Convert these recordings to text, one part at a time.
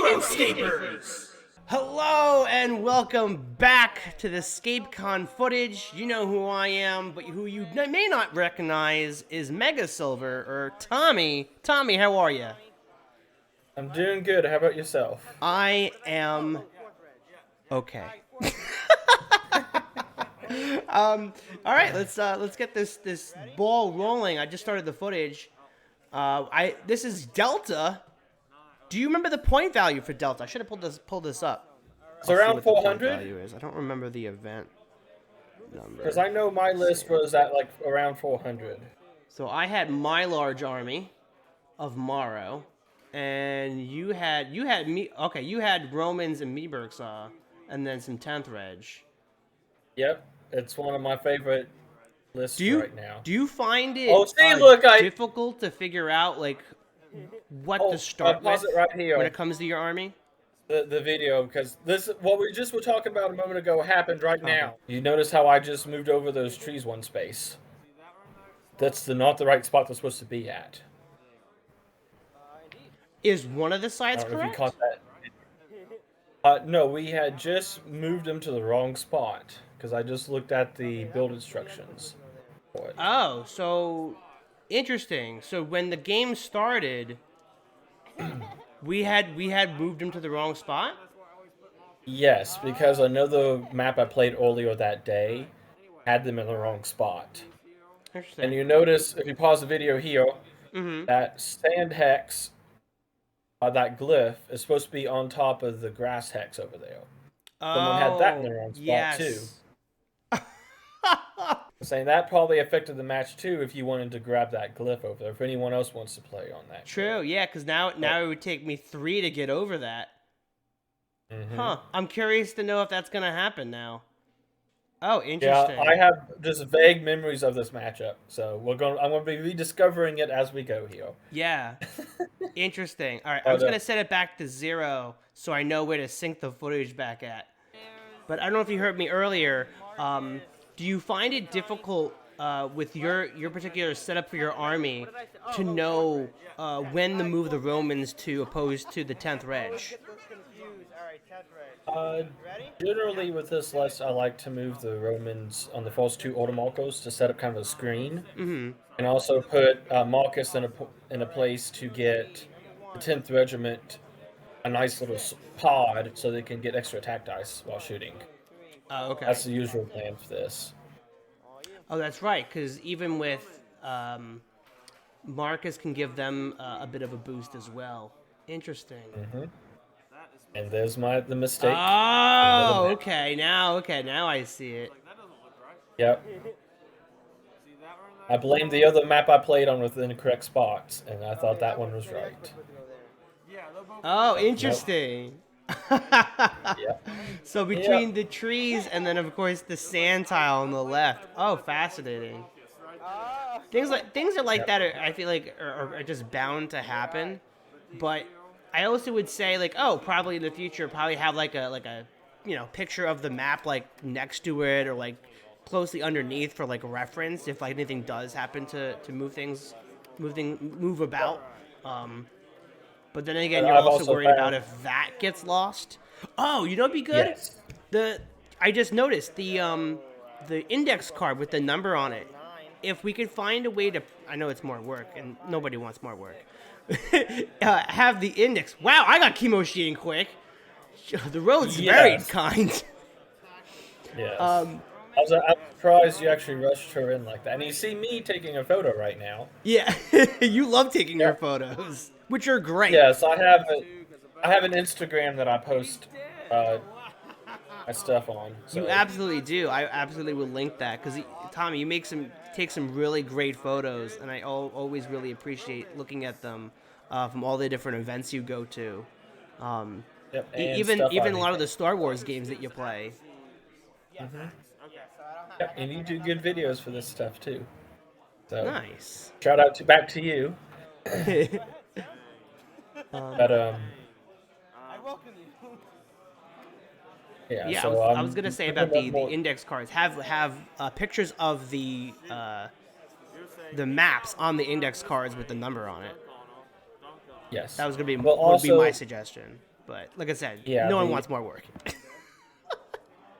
Hello, Scapers! Hello and welcome back to the ScapeCon footage. You know who I am, but who you may not recognize is Megasilver, or Tommy. Tommy, how are you? I'm doing good. How about yourself? I am okay. All right, let's get this ball rolling. I just started the footage. This is Delta. Do you remember the point value for Delta? I should have pulled this up. It's around 400. I don't remember the event number. Because I know my list was at like around 400. So I had my large army of Morrow, and you had me. Okay, you had Romans and Mebergsaw, and then some 10th Reg. Yep, it's one of my favorite lists right now. Do you find it difficult to figure out like what to start with right here when it comes to your army? The video, because what we just were talking about a moment ago happened right now. You notice how I just moved over those trees one space. That's not the right spot they're supposed to be at. Is one of the sides correct? If you caught that. No, we had just moved them to the wrong spot because I just looked at the build instructions for it. Oh, so interesting. So when the game started, we had moved them to the wrong spot? Yes, because another map I played earlier that day had them in the wrong spot. Interesting. And you notice, if you pause the video here, that sand hex, that glyph, is supposed to be on top of the grass hex over there. Someone had that in the wrong spot, too. Saying that probably affected the match, too, if you wanted to grab that glyph over there, if anyone else wants to play on that. True, yeah, because now it would take me 3 to get over that. Huh, I'm curious to know if that's going to happen now. Oh, interesting. Yeah, I have just vague memories of this matchup, so I'm going to be rediscovering it as we go here. Yeah, interesting. All right, I was going to set it back to 0 so I know where to sync the footage back at. But I don't know if you heard me earlier. Do you find it difficult with your particular setup for your army to know when to move the Romans to opposed to the 10th Reg? Generally with this list, I like to move the Romans on the first 2 Automarcos to set up kind of a screen. And also put Marcus in a place to get the 10th Regiment a nice little pod so they can get extra attack dice while shooting. Oh, okay. That's the usual plan for this. Oh, that's right, because even with Marcus can give them a bit of a boost as well. Interesting. And there's the mistake. Oh, okay. Now I see it. Yep. I blamed the other map I played on with the incorrect spots, and I thought that one was right. Oh, interesting. Yep. So between the trees and then of course the sand tile on the left. Oh, fascinating. Things are like that. I feel like are just bound to happen, but I also would say like, oh, probably in the future, probably have like a picture of the map like next to it or like closely underneath for like reference if like anything does happen to move about. But then again, you're also worried about if that gets lost. Oh, you know what'd be good? Yes. I just noticed the index card with the number on it. If we could find a way to, I know it's more work and nobody wants more work. Have the index. Wow, I got chemo sheeting quick. The road's very kind. Yes. I'm surprised you actually rushed her in like that. And you see me taking a photo right now. Yeah, you love taking your photos, which are great. Yes, I have an Instagram that I post my stuff on. So. You absolutely do. I absolutely will link that because Tommy, you take some really great photos, and I always really appreciate looking at them from all the different events you go to. Even a lot of the Star Wars games that you play. Yep, and you do good videos for this stuff too. So, nice. Shout out back to you. But I was gonna say about the index cards. Have pictures of the maps on the index cards with the number on it. Yes. That was gonna be would be my suggestion. But like I said, Yeah, no one wants more work.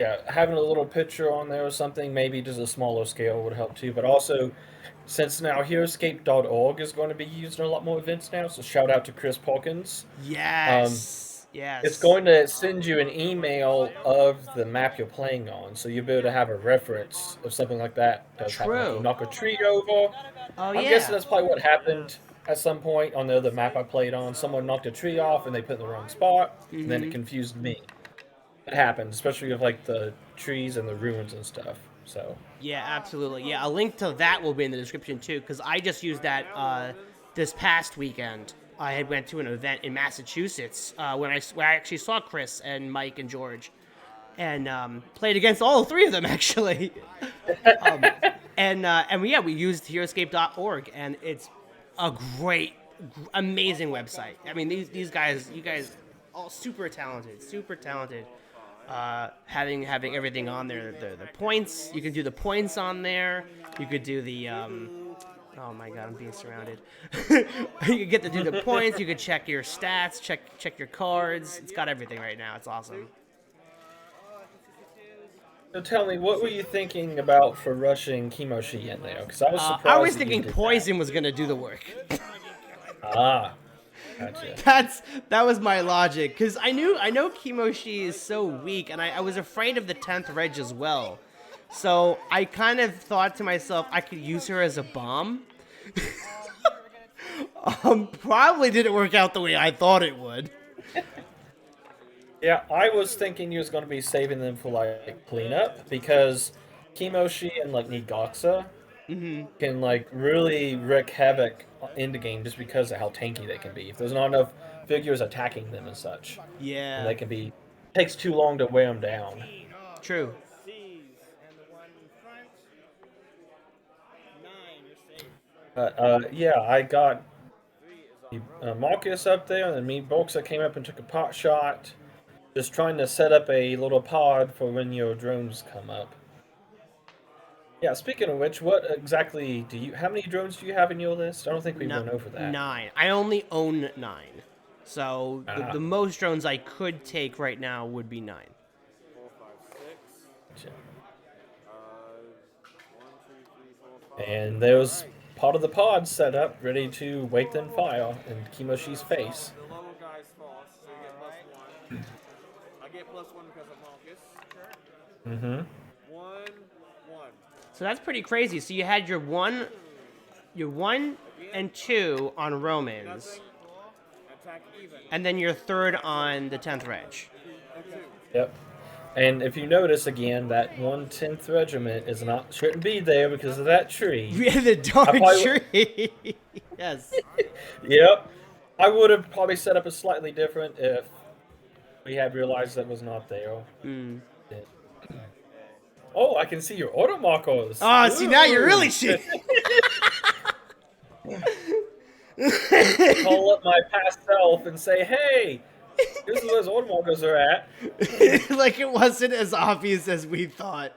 yeah, having a little picture on there or something, maybe just a smaller scale would help too. But also, since now heroScape.org is going to be used in a lot more events now, so shout out to Chris Hawkins. Yes. It's Yes. going to send you an email of the map you're playing on, so you'll be able to have a reference of something like that does happen. Like you True. knock a tree over. Oh I'm guessing yeah. that's probably what happened at some point on the other map I played on. Someone knocked a tree off and they put it in the wrong spot, and then it confused me. It happens, especially with like the trees and the ruins and stuff. So Yeah, absolutely. Yeah, a link to that will be in the description too, because I just used that this past weekend. I had went to an event in Massachusetts when I actually saw Chris and Mike and George, and played against all three of them actually. And yeah, we used heroScape.org, and it's a great, amazing website. I mean, these guys, you guys, all super talented, super talented. Having everything on there, the points, you can do the points on there. You could do the oh my god, I'm being surrounded. You could get to do the points. You could check your stats, check your cards. It's got everything right now. It's awesome. So tell me, what were you thinking about for rushing Kimoshi in there? Because I was surprised. I was that you thinking did poison was gonna do the work. that. Ah, gotcha. That was my logic, because I know Kimoshi is so weak, and I was afraid of the 10th Reg as well. So I kind of thought to myself I could use her as a bomb. Probably didn't work out the way I thought it would. Yeah, I was thinking you was going to be saving them for like cleanup because Kimoshi and like Nigoxa can like really wreak havoc in the game just because of how tanky they can be. If there's not enough figures attacking them and such, and Yeah, they can be takes too long to wear them down. true. Yeah, I got Marcus up there, and me Boxa came up and took a pot shot, just trying to set up a little pod for when your drones come up. Yeah, speaking of which, what exactly do you? How many drones do you have in your list? I don't think we No, went over that. 9. I only own 9. So the most drones I could take right now would be 9. And there's part of the pod set up, ready to wake them fire in Kimoshi's face. The lower guy's false, so you get +1. I get +1 because of Marcus. Mm-hmm. 1, 1. So that's pretty crazy. So you had your 1 and 2 on Romans, Attack even. and then your 3rd on the 10th Reg. Yep. And if you notice again, that 1/10th regiment is not shouldn't be there because of that tree. Yeah, the dark tree. Yes. Yep. I would have probably set up a slightly different if we had realized that was not there. Mm. Oh, I can see your auto markers. Oh, see, now you're really cheating. Call up my past self and say, hey, here's where those auto markers are at. Like it wasn't as obvious as we thought.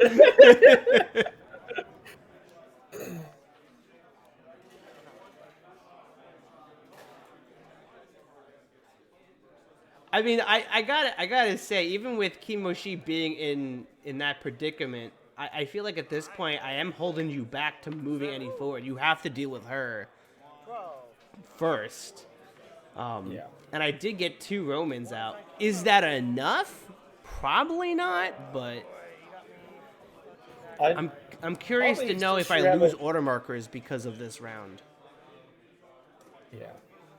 I mean, I gotta say, even with Kimoshi being in that predicament, I feel like at this point I am holding you back to moving any forward. You have to deal with her first. Yeah. And I did get 2 Romans out. Is that enough? Probably not, but I'm curious to know if I lose order markers because of this round. Yeah.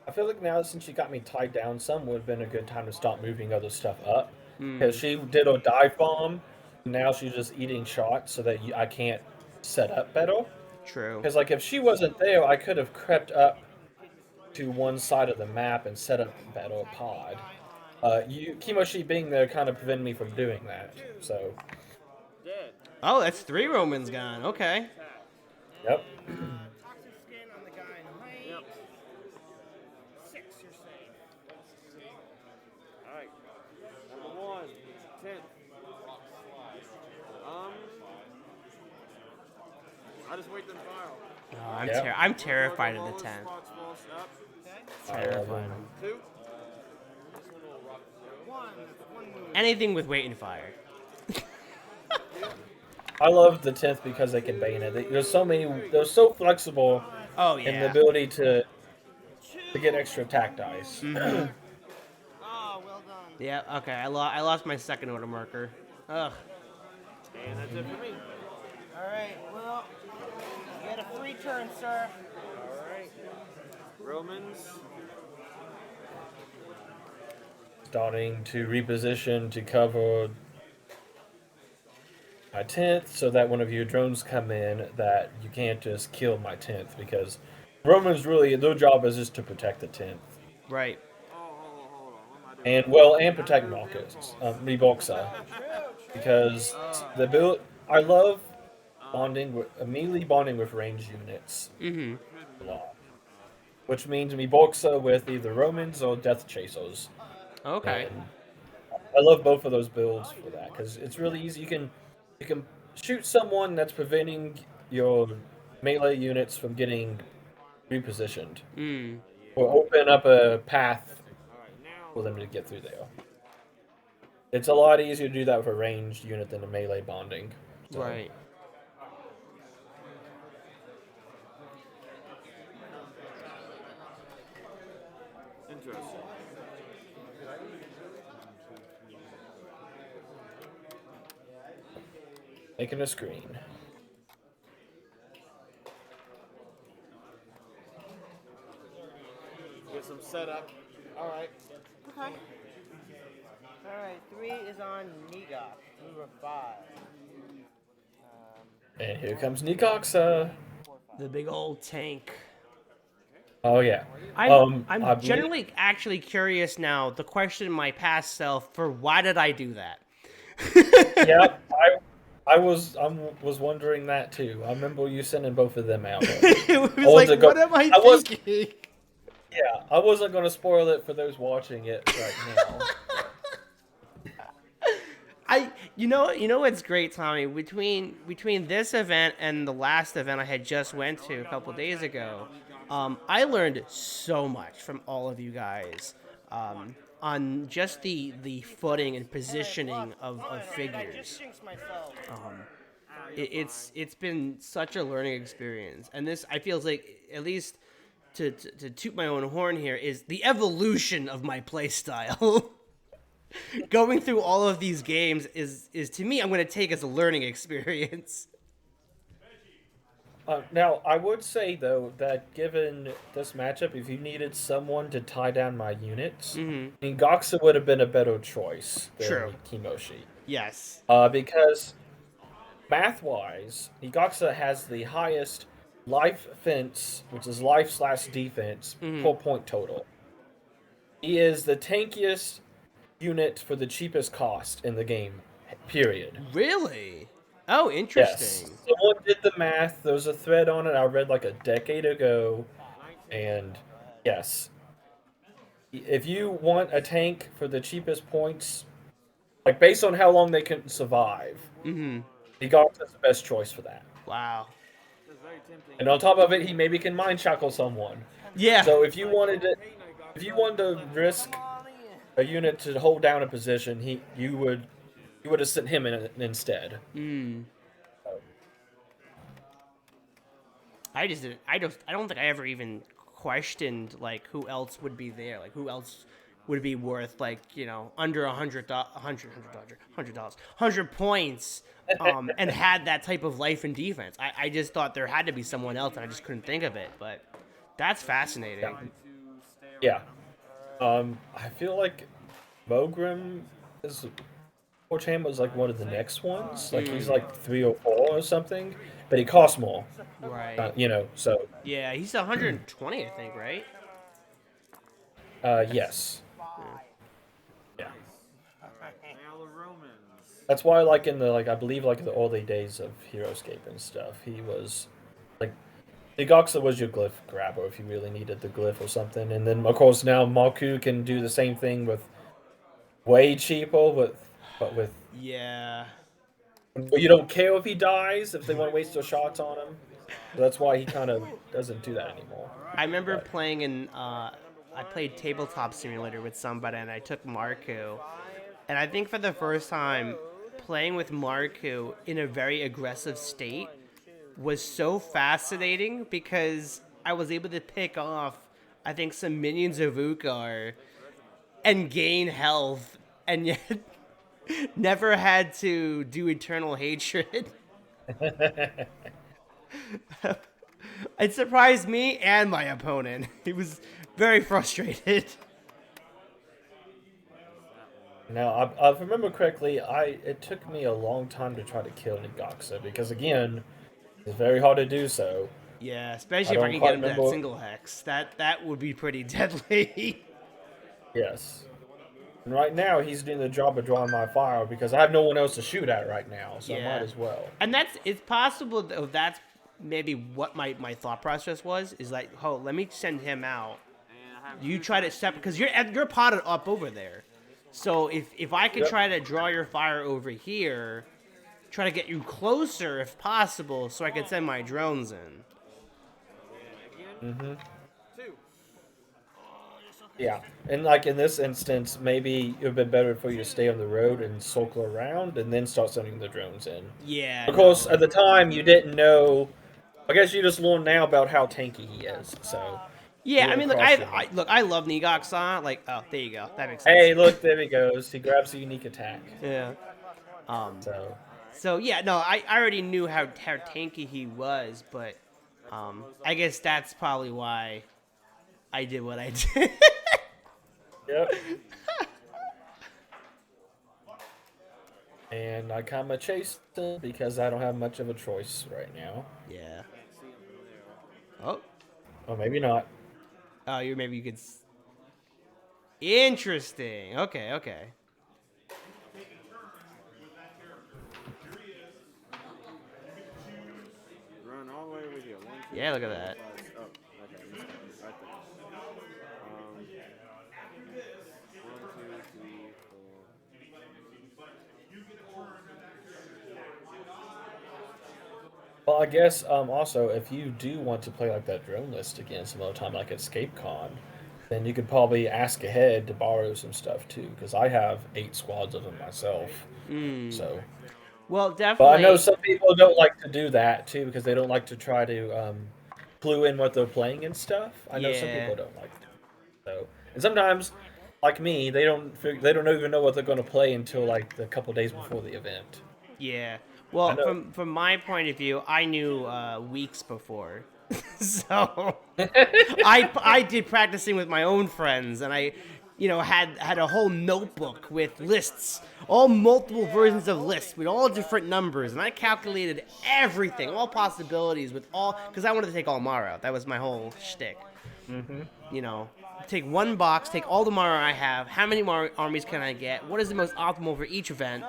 I feel like now since she got me tied down, some would have been a good time to stop moving other stuff up. Because she did a dive bomb, now she's just eating shots so that I can't set up better. True. Because like if she wasn't there, I could have crept up to one side of the map and set up a better pod. Kimoshi being there kind of prevented me from doing that. So. Oh, that's 3 Romans gone. Okay. Yep. Alright. Number 1, 10. I just wait them file. Oh, I'm terrified of the 10. Spots false up. Terrified. 2. anything with weight and fire. I love the 10th because they can bayonet. There's so many. They're so flexible Oh in the yeah. ability to get extra attack dice. Mm-hmm. Yeah. Okay. I lost my second order marker. Ugh. And that's it for me. All right. Well, you had a free turn, sir. All right. Romans. Starting to reposition to cover my 10th, so that when of your drones come in, that you can't just kill my 10th, because Romans really, their job is just to protect the 10th. Right. Hold on. What am I doing? And protect Marcus, Reboxa, because the build, I love immediately bonding with ranged units Mm-hmm. a lot, which means Reboxa with either Romans or Death Chasers. Okay. And I love both of those builds for that, because it's really easy. You can shoot someone that's preventing your melee units from getting repositioned, Mm. or open up a path for them to get through there. It's a lot easier to do that with a ranged unit than a melee bonding. So, Right. Interesting. making a screen. Get some setup. All right. Okay. All right. 3 is on Negok. Number 5. And here comes Nikoxa. The big old tank. Oh yeah. I'm I believe- generally actually curious now. The question in my past self for why did I do that? Yeah, I was wondering that too. I remember you sending both of them out. It was I like, wasn't go- what am I I was- thinking? Yeah, I wasn't going to spoil it for those watching it right now. You know what's great, Tommy? Between this event and the last event I had just went to a couple days ago, I learned so much from all of you guys on just the footing and positioning of figures. It's been such a learning experience, and this I feel like at least to toot my own horn here is the evolution of my playstyle. Going through all of these games is to me I'm going to take as a learning experience. Now, I would say though that given this matchup, if you needed someone to tie down my units, I mean, Goxa would have been a better choice than True. Kimoshi. Yes. Because math-wise, Goxa has the highest life fence, which is life/defense, per point total. He is the tankiest unit for the cheapest cost in the game, period. Really? Oh, Yes. interesting. Someone did the math. There was a thread on it I read like a decade ago. And yes. If you want a tank for the cheapest points, like based on how long they can survive, Goxa's the best choice for that. Wow. And on top of it, he maybe can mind shackle someone. Yeah. So if you wanted to risk a unit to hold down a position, you would have sent him in instead. I don't think I ever even questioned like who else would be there, like who else would be worth like under $100 points, and had that type of life and defense. I just thought there had to be someone else, and I just couldn't think of it. But that's fascinating. Yeah. I feel like Mogrim is Warcham was like one of the next ones. Like he's like 3 or 4 or something, but he costs more. Right. So Yeah, he's 120, I think, right? yes. Yeah. Now the Romans. That's why, like in the I believe like the early days of heroScape and stuff, he was like Goxa was your glyph grabber if you really needed the glyph or something. And then of course now Marku can do the same thing with way cheaper, but with Yeah. you don't care if he dies if they want to waste their shots on him. So that's why he kind of doesn't do that anymore. I remember playing in I played Tabletop Simulator with somebody, and I took Marku, And I think for the first time, playing with Marku in a very aggressive state was so fascinating because I was able to pick off, I think, some minions of Ukar and gain health, and yet never had to do eternal hatred. It surprised me and my opponent. He was very frustrated. Now, if I remember correctly, it took me a long time to try to kill Nigoxa because again, it's very hard to do so. Yeah, especially I if I don't can quite get him to that remember. single hex. That would be pretty deadly. Yes. And right now, he's doing the job of drawing my fire because I have no one else to shoot at right now, so I might as well. And it's possible that's maybe what my thought process was, is like, oh, let me send him out. You try to step, because you're potted up over there. So if I could try to draw your fire over here, try to get you closer if possible, so I could send my drones in. Mm-hmm. Yeah, and like in this instance, maybe it would be better for you to stay on the road and circle around and then start sending the drones in. Yeah. Of course, at the time, you didn't know. I guess you just learned now about how tanky he is, so. Yeah, I mean, look, I love Nigoxa. Like, oh, there you go. That makes sense. Hey, look, there he goes. He grabs a unique attack. Yeah. So yeah, no, I already knew how tanky he was, but I guess that's probably why I did what I did. Yep. And I kind of chased him because I don't have much of a choice right now. Yeah. Oh. Or maybe not. Oh, maybe you could. Interesting. Okay. Run all the way over here. 1, 2, Yeah, look at that. 5, 6. Oh, okay. Right there. 1, 2, 3, 4. Well, I guess also if you do want to play like that drone list again some other time, like at ScapeCon, then you could probably ask ahead to borrow some stuff too, because I have 8 squads of them myself. So. Well, definitely. But I know some people don't like to do that too because they don't like to try to clue in what they're playing and stuff. I know some people don't like to. So, and sometimes, like me, they don't even know what they're going to play until like a couple days before the event. Yeah. Well, from my point of view, I knew weeks before, so I did practicing with my own friends, and I, had a whole notebook with lists, all multiple versions of lists with all different numbers, and I calculated everything, all possibilities with all, because I wanted to take all Mara. That was my whole shtick. Mm-hmm. Take one box, take all the Mara I have. How many Mara armies can I get? What is the most optimal for each event?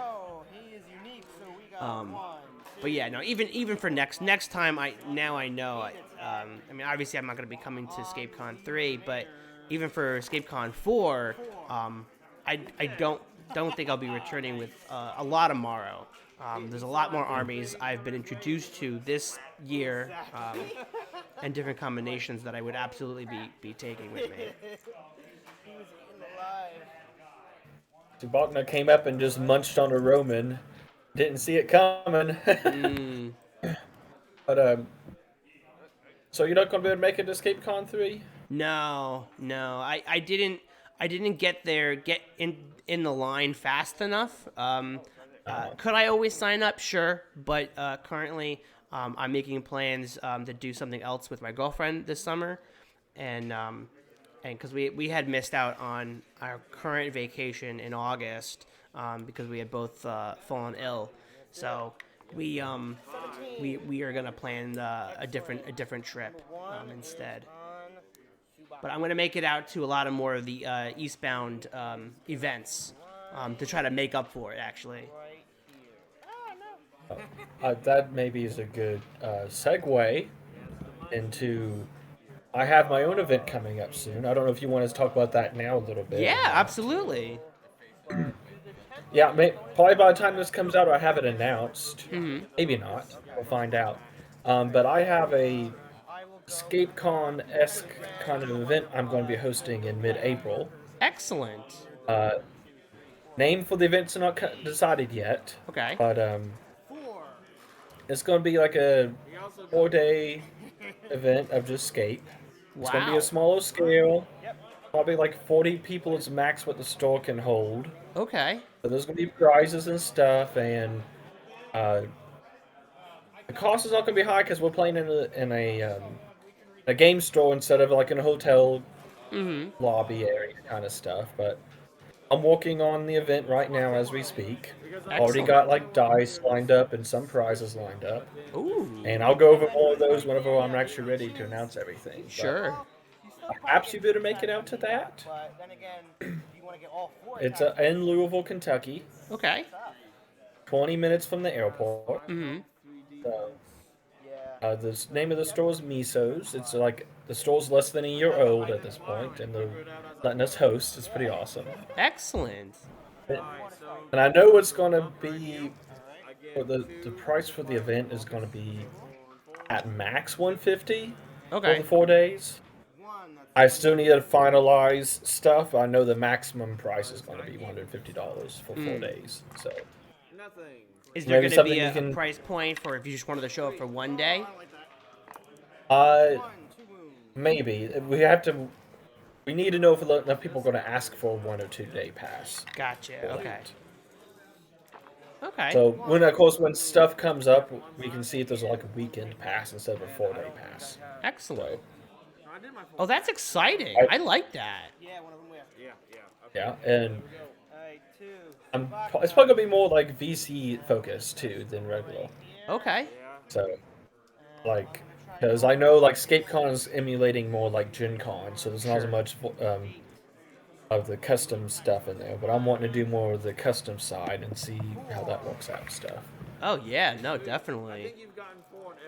But yeah, no. Even for next time, I know. I mean, obviously, I'm not going to be coming to ScapeCon 3, but even for ScapeCon 4, I don't think I'll be returning with a lot of Morrow. There's a lot more armies I've been introduced to this year, and different combinations that I would absolutely be taking with me. Subakna came up and just munched on a Roman. Didn't see it coming. But so you're not going to be able to make it to ScapeCon 3? No. I didn't get in the line fast enough. Could I always sign up? Sure, but currently I'm making plans to do something else with my girlfriend this summer, and because we had missed out on our current vacation in August because we had both fallen ill, so we are gonna plan a different trip instead. But I'm gonna make it out to a lot of more of the eastbound events to try to make up for it. Actually, that maybe is a good segue into. I have my own event coming up soon. I don't know if you want to talk about that now a little bit. Yeah, absolutely. Yeah, probably by the time this comes out, I have it announced. Mm-hmm. Maybe not. We'll find out. But I have a ScapeCon-esque kind of event I'm going to be hosting in mid-April. Excellent. Name for the events are not decided yet. Okay. But it's going to be like a 4-day event of just Scape. It's going to be Wow. a smaller scale. Probably like 40 people is max what the store can hold. Okay. So there's going to be prizes and stuff, and the cost is not going to be high because we're playing in a game store instead of like in a hotel lobby area kind of stuff. But I'm working on the event right now as we speak. Already Excellent. got like dice lined up and some prizes lined up. Ooh. And I'll go over more of those whenever I'm actually ready to announce everything. Sure. But perhaps you better make it out to that. It's in Louisville, Kentucky. Okay. 20 minutes from the airport. Mm-hmm. So, the name of the store is Miso's. It's like the store's less than a year old at this point, and they're letting us host. It's pretty awesome. Excellent. And I know it's going to be, or the price for the event is going to be at max $150 for Okay. the 4 days. I still need to finalize stuff. I know the maximum price is going to be $150 for 4 days. So Is there maybe going to something be you a can- price point for if you just wanted to show up for one day? maybe we have to. We need to know if enough people are going to ask for a 1 or 2 day pass. Gotcha. Okay. Okay. So when stuff comes up, we can see if there's like a weekend pass instead of a 4-day pass. Excellent. So Oh, that's exciting. I like that. yeah, and it's probably gonna be more like VC focused too than regular. Okay. So like, because I know like ScapeCon is emulating more like Gen Con, so there's not as much of the custom stuff in there. But I'm wanting to do more of the custom side and see how that works out and stuff. Oh yeah, no, definitely.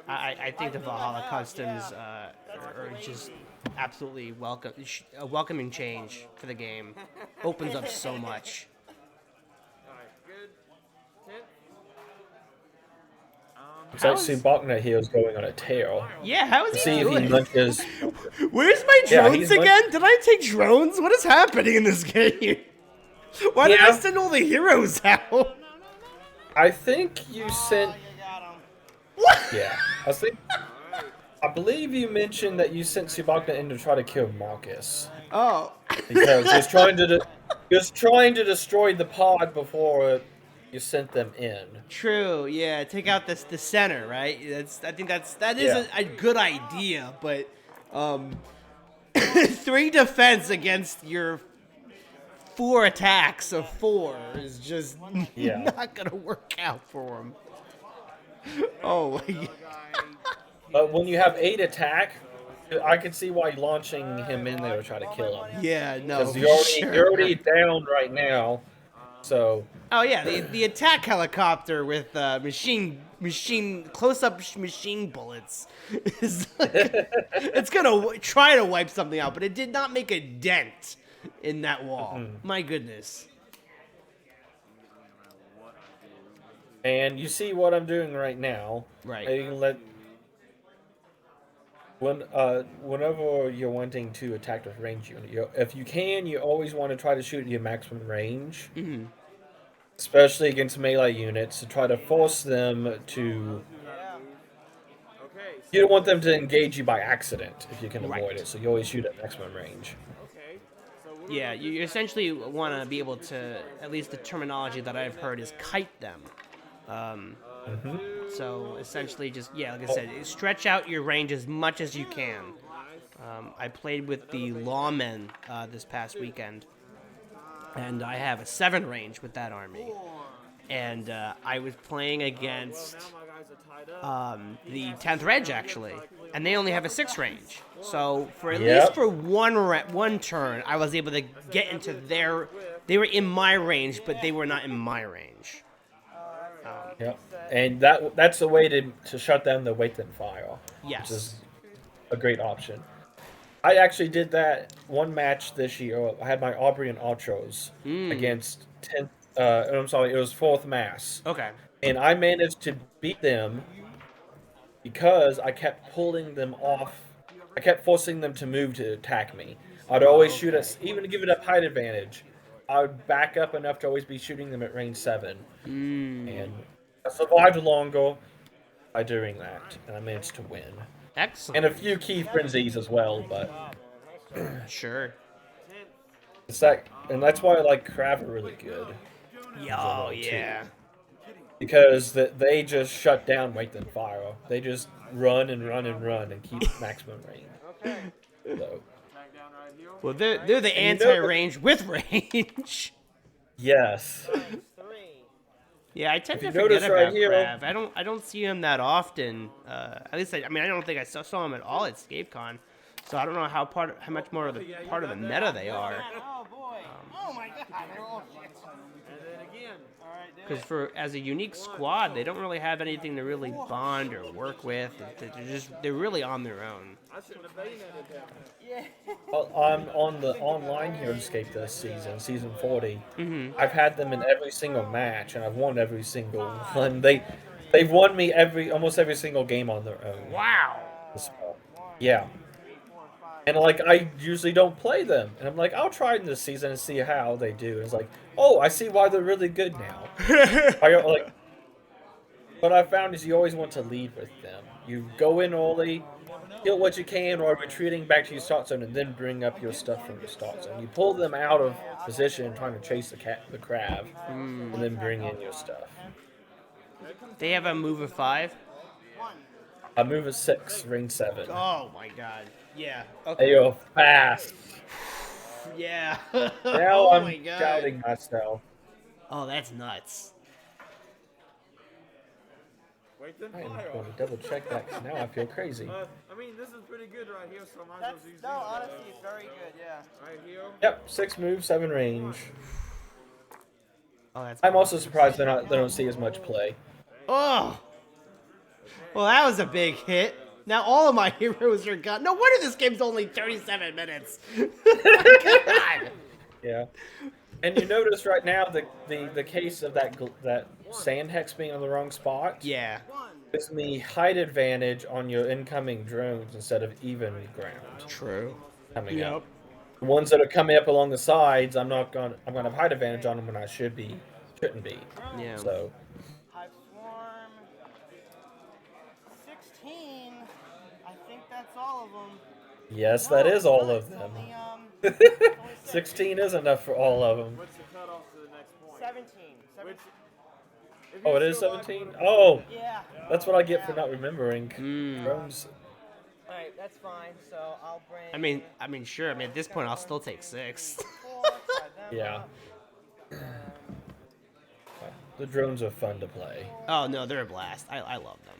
I think the Valhalla customs are just absolutely welcome. A welcoming change for the game. Opens up so much. It's actually Bachner here is going on a tear. Yeah, how is To he see if he doing? munches. Where's my Yeah, drones he's again? Did I take drones? What is happening in this game? Why did I Yeah. send all the heroes out? I think you sent. What? Yeah, I believe you mentioned that you sent Subakna in to try to kill Marcus Oh. because he was trying to destroy the pod before you sent them in. True. Yeah. Take out the center, right? I think that is Yeah. a good idea, but 3 defense against your 4 attacks of 4 is just Yeah. not gonna work out for him. Oh my God. But when you have 8 attack, I can see why launching him in there to try to kill him. Yeah. No. Because For you're already down right now. So Oh yeah, the attack helicopter with machine close-up machine bullets is it's gonna try to wipe something out, but it did not make a dent in that wall. My goodness. and you see what I'm doing right now. Right. You can let whenever you're wanting to attack with range unit, if you can, you always want to try to shoot at your maximum range, especially against melee units, to try to force them to. You don't want them to engage you by accident if you can avoid Right. it. So you always shoot at maximum range. Yeah, you essentially want to be able to, at least the terminology that I've heard is kite them. So essentially just, yeah, like I said, stretch out your range as much as you can. I played with the lawmen this past weekend, and I have a 7 range with that army. And I was playing against the 10th Reg, actually, and they only have a 6 range. So for at least for one turn, I was able to get into their. They were in my range, but they were not in my range. Yep. And that's the way to shut down the wait then fire. Yes. Which is a great option. I actually did that one match this year. I had my Aubrey and Ultros against 10th. I'm sorry, it was 4th Mass. Okay. And I managed to beat them because I kept pulling them off. I kept forcing them to move to attack me. I'd always shoot at, even to give it a height advantage. I would back up enough to always be shooting them at range 7. Mm. And I survived longer by doing that, and I managed to win. Excellent. And a few key frenzies as well, but Sure. it's that, and that's why I like Krav really good. Oh, yeah. Because they just shut down Wait Then Fire. They just run and run and run and keep maximum range. So, Well, they're the anti-range with range. yes. Yeah, I tend to you forget notice about right here- Krav. I don't see him that often. At least I mean I don't think I saw him at all at ScapeCon. So I don't know how much more of the part of the meta they are. Oh boy! Oh my god! They're all shit. And then again. All right, do Because for as a unique squad, they don't really have anything to really bond or work with. They're really on their own. I shouldn't have been at that. Well, I'm on the online heroScape this season 40. Mm-hmm. I've had them in every single match, and I've won every single one. They've won me almost every single game on their own. Wow. Yeah. And like I usually don't play them, and I'm like, I'll try them this season and see how they do. And it's like, oh, I see why they're really good now. What I found is you always want to lead with them. You go in early, kill what you can, or retreating back to your start zone, and then bring up your stuff from your start zone. You pull them out of position, trying to chase the crab, and then bring in your stuff. They have a move of 5. I move a 6, range 7. Oh my god. Yeah. They Okay. go fast. Yeah. Now Oh I'm my god. doubting myself. Oh, that's nuts. Wait then I am fire. going to double check that because now I feel crazy. I mean, this is pretty good right here, so I might as well That's, use no, these, honestly, it's very good. Yeah. right here. Yep, 6 moves, 7 range. Oh, that's. I'm also surprised they don't see as much play. Oh. Well, that was a big hit. Now all of my heroes are gone. No wonder this game's only 37 minutes. God. Yeah. And you notice right now the case of that sand hex being on the wrong spot Yeah. gives me height advantage on your incoming drones instead of even ground True. coming up. The ones that are coming up along the sides, I'm gonna have height advantage on them when I shouldn't be. Yeah. So Hive Swarm. 16. I think that's all of them. yes, that is all of them. Only, 16 is enough for all of them. What's the cutoff to the next point? 17. Which, if Oh, you it is still like 17? what- Oh, Yeah. that's what I get for not remembering. Mm. Drones. All right, that's fine. So I'll bring. I mean, sure. I mean, at this point, I'll still take 6. 4, try them Yeah. up. The drones are fun to play. Oh no, they're a blast. I love them.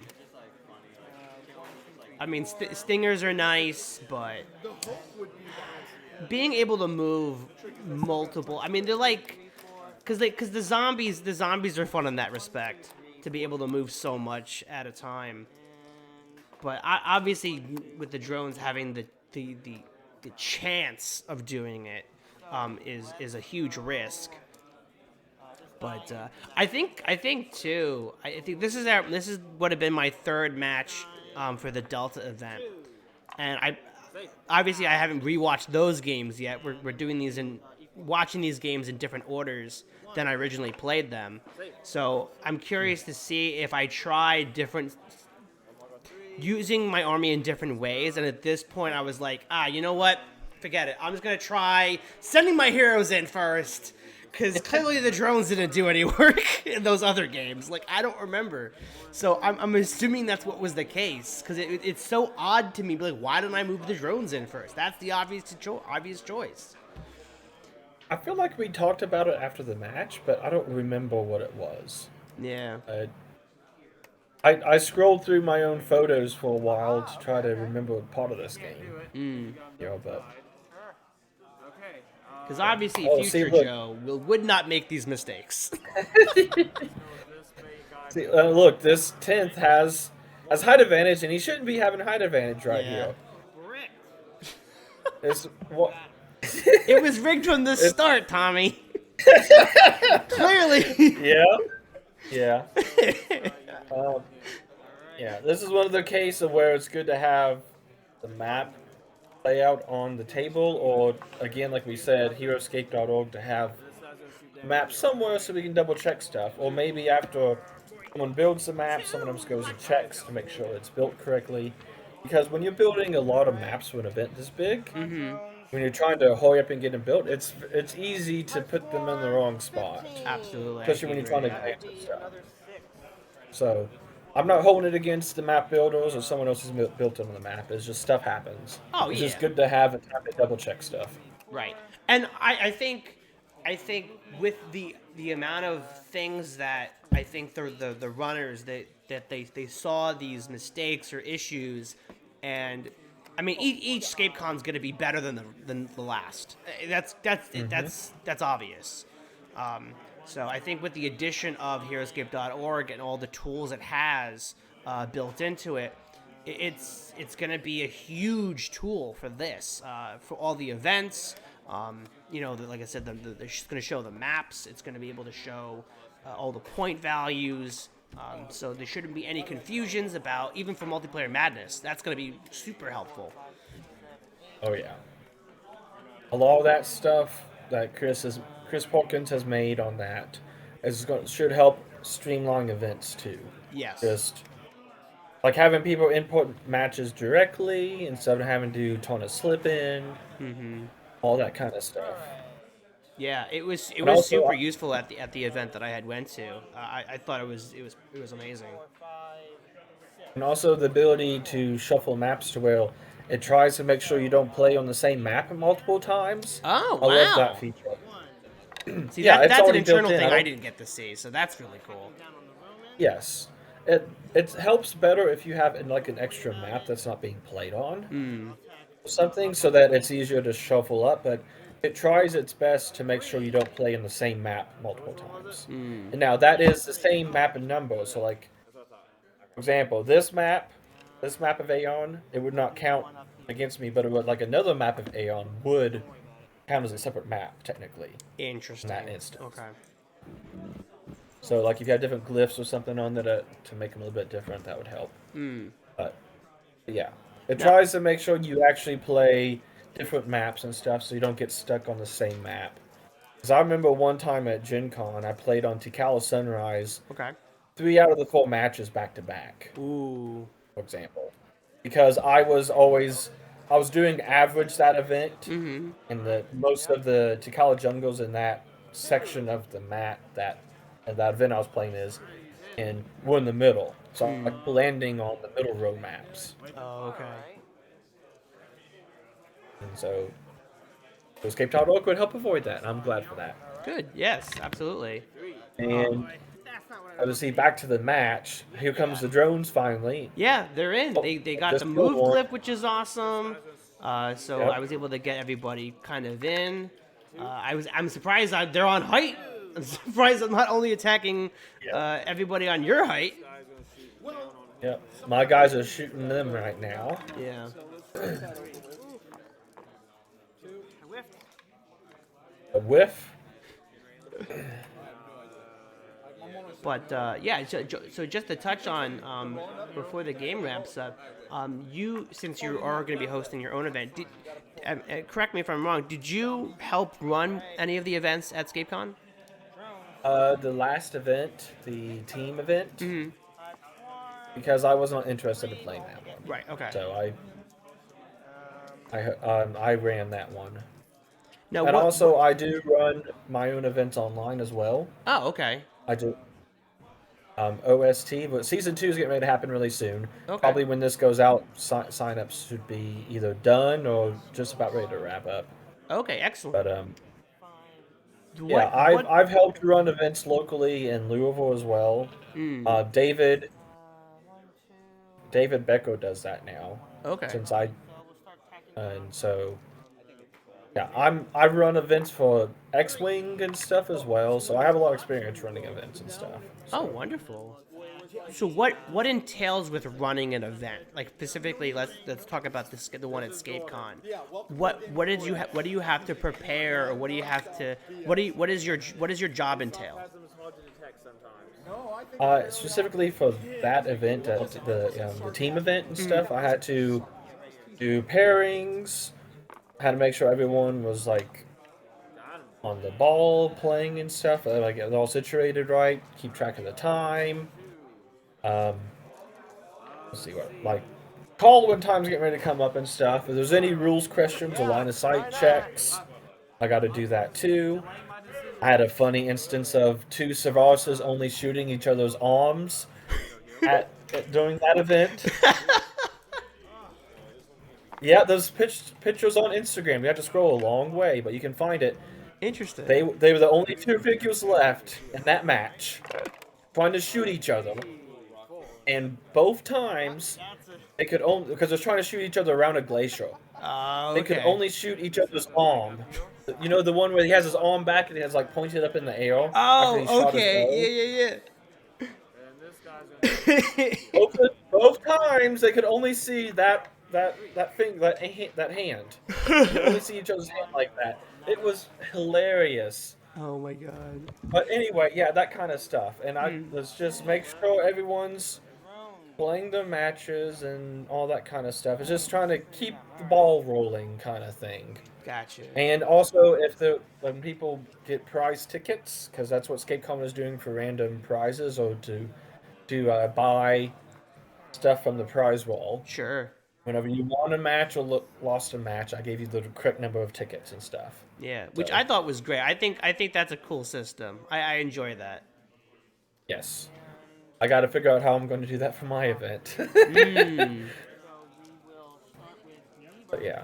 I mean, stingers are nice, but being able to move multiple. I mean, they're like, because the zombies are fun in that respect. To be able to move so much at a time. But obviously, with the drones having the chance of doing it, is a huge risk. But I think too. I think this is would have been my third match for the Delta event, and I haven't rewatched those games yet. We're doing these watching these games in different orders than I originally played them. So I'm curious to see if I try using my army in different ways. And at this point, I was like, you know what? Forget it. I'm just gonna try sending my heroes in first. Because clearly the drones didn't do any work in those other games. Like, I don't remember. So I'm assuming that's what was the case. Because it's so odd to me. Like, why didn't I move the drones in first? That's the obvious choice. I feel like we talked about it after the match, but I don't remember what it was. Yeah. I scrolled through my own photos for a while to try to remember part of this game. You know, but Okay. Because obviously Future look. Joe would not make these mistakes. see, look, this 10th has height advantage, and he shouldn't be having height advantage right Yeah. here. It's what. It was rigged from the start, Tommy. Clearly. Yeah. Yeah, this is one of the cases where it's good to have the map layout on the table, or again, like we said, heroScape.org to have map somewhere so we can double check stuff. Or maybe after someone builds the map, someone else goes and checks to make sure it's built correctly. Because when you're building a lot of maps for an event this big, when you're trying to hurry up and get them built, it's easy to put them in the wrong spot. Absolutely. Especially when you're trying to grant and stuff. So, I'm not holding it against the map builders or someone else has built it on the map. It's just stuff happens. Oh, it's yeah. just good to have a time to double check stuff. Right. And I think with the amount of things that I think the runners that they saw these mistakes or issues, and I mean each ScapeCon is going to be better than the last. That's obvious. So I think with the addition of heroScape.org and all the tools it has built into it, it's going to be a huge tool for this, for all the events. Like I said, it's going to show the maps. It's going to be able to show all the point values. So there shouldn't be any confusions about, even for multiplayer madness. That's going to be super helpful. Oh yeah. A lot of that stuff that Chris Porkins has made on that should help streamline events too. Yes. Just like having people input matches directly instead of having to do ton of slip in, all that kind of stuff. Yeah, it was also, super useful at the event that I had went to. I thought it was amazing. And also the ability to shuffle maps to where it tries to make sure you don't play on the same map multiple times. Oh, I wow. love that feature. See, Yeah, that's an already built internal in. thing I didn't get to see, so that's really cool. Yes. It helps better if you have like an extra map that's not being played on. Something so that it's easier to shuffle up, but it tries its best to make sure you don't play in the same map multiple times. And now that is the same map and number, so like, for example, this map of Aeon, it would not count against me, but it would, like another map of Aeon would count as a separate map, technically. Interesting. In that instance. Okay. So, like, if you had different glyphs or something on that to make them a little bit different, that would help. But, yeah. It tries to make sure you actually play different maps and stuff so you don't get stuck on the same map. Because I remember one time at Gen Con, I played on Tikal Sunrise. Okay. 3 out of the 4 matches back to back. Ooh. For example. Because I was doing average that event, and most of the Tikal jungles in that section of the map that event I was playing and we're in the middle. So I'm like landing on the middle row maps. Oh, okay. And so heroScape.org would help avoid that, and I'm glad for that. Good. Yes, absolutely. And obviously, back to the match. Here comes the drones finally. Yeah, they're in. They got just the move killed one. clip, which is awesome. So Yep. I was able to get everybody kind of in. I'm surprised they're on height. I'm surprised I'm not only attacking everybody on your height. Yep. My guys are shooting them right now. Yeah. A whiff. But so just to touch on before the game wraps up, since you are going to be hosting your own event, correct me if I'm wrong. Did you help run any of the events at ScapeCon? The last event, the team event, because I was not interested in playing that one. Right. Okay. So I ran that one. Now, And also, I do run my own events online as well. Oh, okay. I do. OST, but Season 2 is getting ready to happen really soon. Okay. Probably when this goes out, sign-ups should be either done or just about ready to wrap up. Okay, excellent. But, I've helped run events locally in Louisville as well. David Becko does that now. Okay. And so... Yeah, I run events for X-Wing and stuff as well, so I have a lot of experience running events and stuff. So. Oh, wonderful. So what entails with running an event? Like specifically, let's talk about the one at ScapeCon. What do you have to prepare, or what is your job entail? Specifically for that event, the team event and stuff, I had to do pairings. Had to make sure everyone was like on the ball playing and stuff. Like it's all situated right. Keep track of the time. Let's see what like call when time's getting ready to come up and stuff. If there's any rules questions or line of sight checks, I got to do that too. I had a funny instance of two Savases only shooting each other's arms during that event. Yeah, there's pictures on Instagram. You have to scroll a long way, but you can find it. Interesting. They were the only two figures left in that match, trying to shoot each other, and both times they could only because they're trying to shoot each other around a glacier. Oh, They could only shoot each other's arm. You know the one where he has his arm back and he has like pointed up in the air. after he shot his bow? Yeah. Both times they could only see that hand. They could only see each other's hand like that. It was hilarious. Oh my god. But anyway, yeah, that kind of stuff. And let's just make sure everyone's playing their matches and all that kind of stuff. It's just trying to keep the ball rolling kind of thing. Gotcha. And also, when people get prize tickets, because that's what ScapeCon is doing for random prizes, or to buy stuff from the prize wall. Sure. Whenever you won a match or lost a match, I gave you the correct number of tickets and stuff. Yeah, which I thought was great. I think that's a cool system. I enjoy that. Yes. I got to figure out how I'm going to do that for my event. But yeah.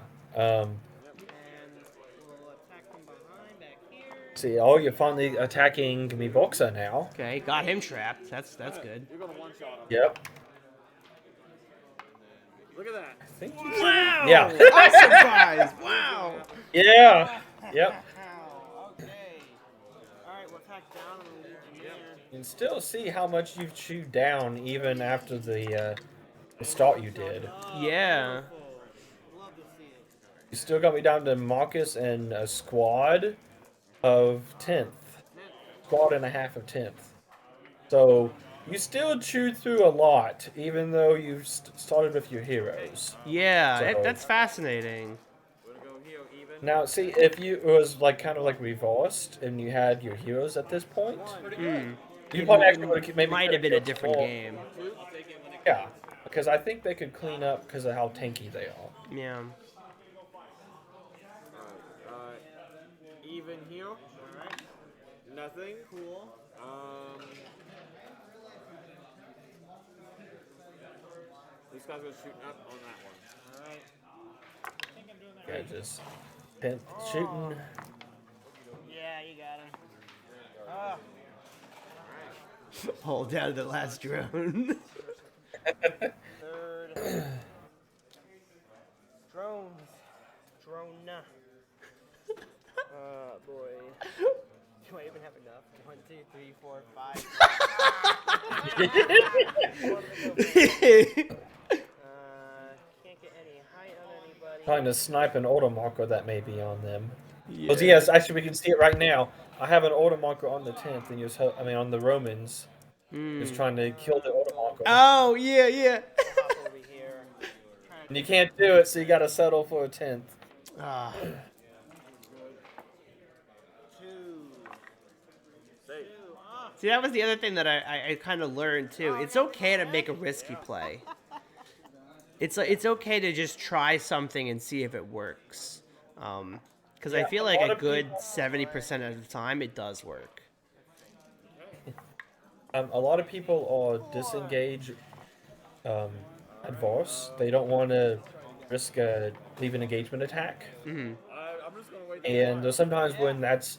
See, you're finally attacking me boxer now. Okay, got him trapped. That's good. You're gonna one shot him. Yep. Look at that. I think Wow! Yeah. I'm surprised. Wow. Yeah. Yep. Okay. Alright, we'll attack down and we'll leave him here. You can still see how much you've chewed down even after the start you did. Yeah. Love to see it. You still got me down to Marcus and a squad of 10th. Squad and a half of 10th. So you still chewed through a lot, even though you started with your heroes. Yeah, So- that's fascinating. We're gonna go here even. Now, see, if it was like kind of like reversed and you had your heroes at this point, you probably actually would have maybe Might have been a killed different more. game. Yeah, because I think they could clean up because of how tanky they are. Yeah. Alright, even here. Alright. Nothing. Cool. This guy's gonna shoot up on that one. Alright. Yeah, just 10th shooting. Yeah, you got him. Ah, Hold down the last drone. third. Drones. Drone. Oh boy. Do I even have enough? 1, 2, 3, 4, 5. Can't get any height on anybody. Trying to snipe an auto marker that may be on them. Well, yes, actually, we can see it right now. I have an auto marker on the 10th, and on the Romans. Just trying to kill the auto marker. Oh, yeah. Hop over here. And you can't do it, so you gotta settle for a 10th. Ah. 2. Safe. See, that was the other thing that I kind of learned too. It's okay to make a risky play. It's okay to just try something and see if it works. Because I Yeah, feel a like lot a of good people- 70% of the time it does work. A lot of people are disengage adverse. They don't want to risk leave an engagement attack. I'm just gonna wait. And there's sometimes when that's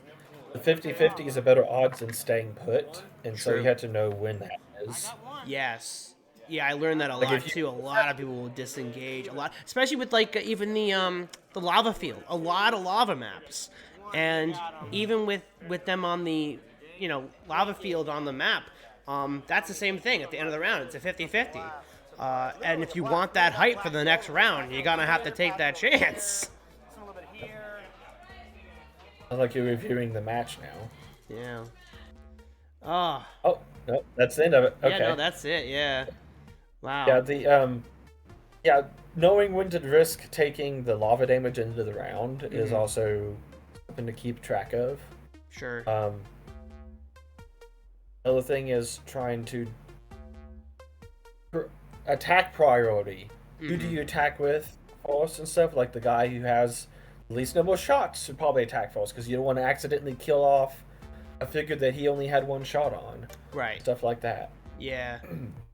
the 50-50 is a better odds than staying put. And so you True. have to know when that is. Yes. Yeah, I learned that a Like, lot if you- too. A lot of people will disengage a lot, especially with like even the lava field. A lot of lava maps, and even with them on the lava field on the map, that's the same thing. At the end of the round, it's a 50-50. And if you want that height for the next round, you're gonna have to take that chance. A little bit here. Sounds like you're reviewing the match now. Yeah. Oh. Oh, no, that's the end of it. Okay. Yeah. No, that's it. Yeah. Wow. Yeah, knowing when to risk taking the lava damage into the round is also something to keep track of. Sure. Another thing is trying to attack priority. Who do you attack with first and stuff? Like the guy who has the least number of shots should probably attack first because you don't want to accidentally kill off a figure that he only had one shot on. Right. Stuff like that. Yeah.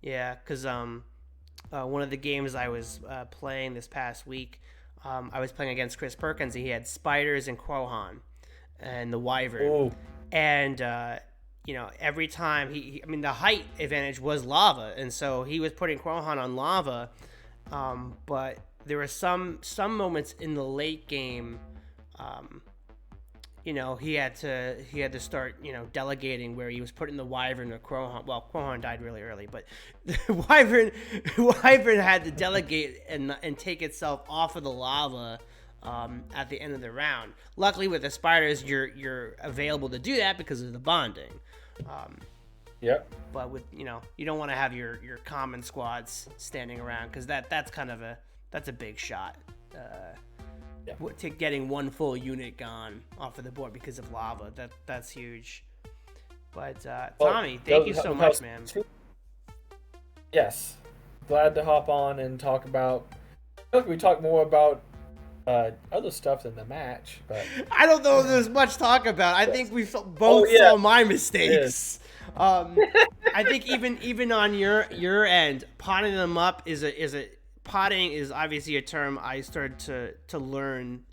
Yeah, because one of the games I was playing this past week, I was playing against Chris Perkins, and he had spiders and Quohan and the Wyvern. Ooh. And, every time the height advantage was lava, and so he was putting Quohan on lava, but there were some moments in the late game, he had to start, delegating where he was putting the Wyvern or Quohan. Well, Quohan died really early, but the Wyvern had to delegate and take itself off of the lava at the end of the round. Luckily, with the spiders, you're available to do that because of the bonding. Yep. But with you don't want to have your common squads standing around because that's kind of a big shot. To getting one full unit gone off of the board because of lava, that's huge. But Tommy, thank you so much, man. Yes, glad to hop on and talk about. We talk more about other stuff than the match, but I don't know if there's much talk about. I think we both saw my mistakes. I think even on your end, potting them up is a potting is obviously a term I started to learn.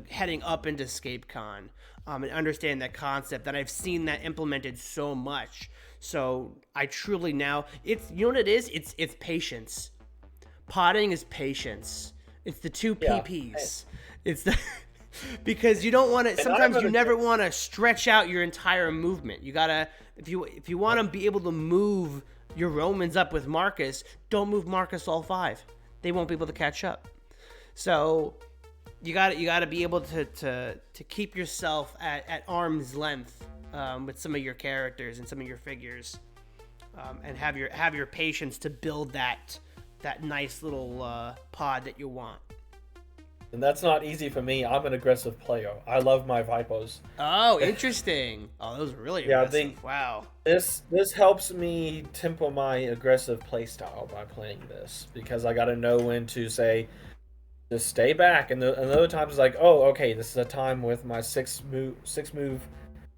Heading up into ScapeCon, and understand that concept. That I've seen that implemented so much. So I truly now it's what it is. It's patience. Potting is patience. It's the two PPs. It's the because you don't want to. Sometimes you never want to stretch out your entire movement. You gotta if you want to be able to move your Romans up with Marcus, don't move Marcus all 5. They won't be able to catch up. So you gotta be able to keep yourself at arm's length with some of your characters and some of your figures, and have your patience to build that nice little pod that you want. And that's not easy for me. I'm an aggressive player. I love my Vipers. Oh, interesting. Oh, those are really aggressive. Wow. This helps me temper my aggressive play style by playing this because I got to know when to say, just stay back. And other times it's like, oh, okay, this is a time with my 6 move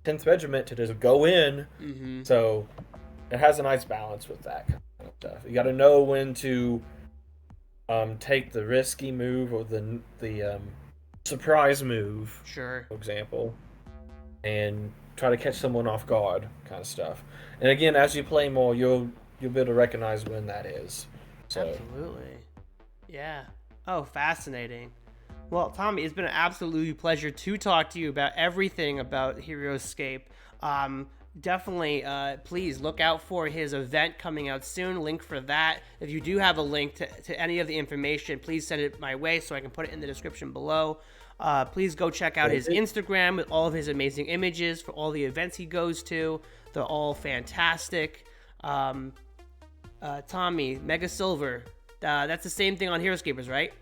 10th Regiment to just go in. Mm-hmm. So it has a nice balance with that kind of stuff. You got to know when to take the risky move or the surprise move, sure, for example, and try to catch someone off guard, kind of stuff. And again, as you play more, you'll be able to recognize when that is. So. Absolutely, yeah. Oh, fascinating. Well, Tommy, it's been an absolute pleasure to talk to you about everything about heroScape. Definitely, please look out for his event coming out soon. Link for that. If you do have a link to any of the information, please send it my way so I can put it in the description below. Please go check out his Instagram with all of his amazing images for all the events he goes to. They're all fantastic. Tommy, Megasilver, that's the same thing on heroScapers, right?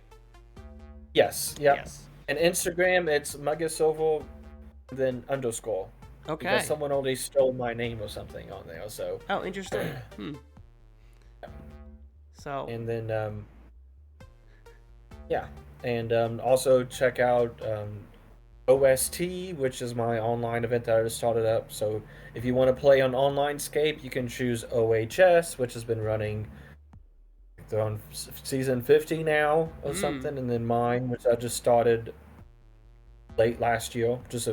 Yes, yep. Yes. And Instagram, it's Megasilver, then _. Okay. Because someone already stole my name or something on there, so. Oh, interesting. So. And then, and also check out OST, which is my online event that I just started up. So if you want to play on online Scape, you can choose OHS, which has been running. They're on season 50 now or something, and then mine, which I just started late last year, just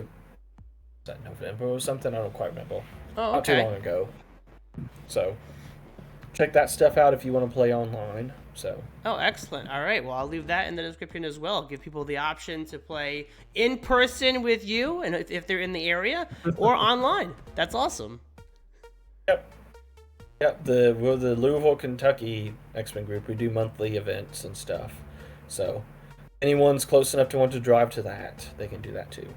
that November or something? I don't quite remember. Oh, okay. Not too long ago. So check that stuff out if you want to play online. So. Oh, excellent. All right. Well, I'll leave that in the description as well. Give people the option to play in person with you, and if they're in the area, or online. That's awesome. Yep. We're the Louisville, Kentucky X-Men group. We do monthly events and stuff. So anyone's close enough to want to drive to that, they can do that too.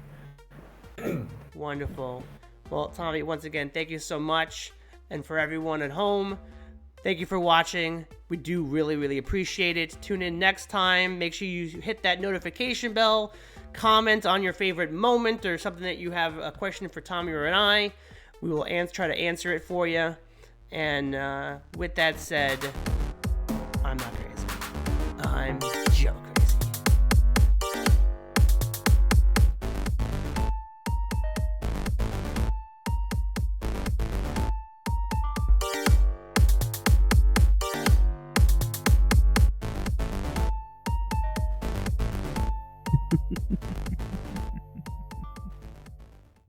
Wonderful. Well, Tommy, once again, thank you so much. And for everyone at home, thank you for watching. We do really, really appreciate it. Tune in next time. Make sure you hit that notification bell. comment on your favorite moment or something that you have a question for Tommy or I. We will try to answer it for you. And with that said, I'm not crazy. I'm Joe Crazy.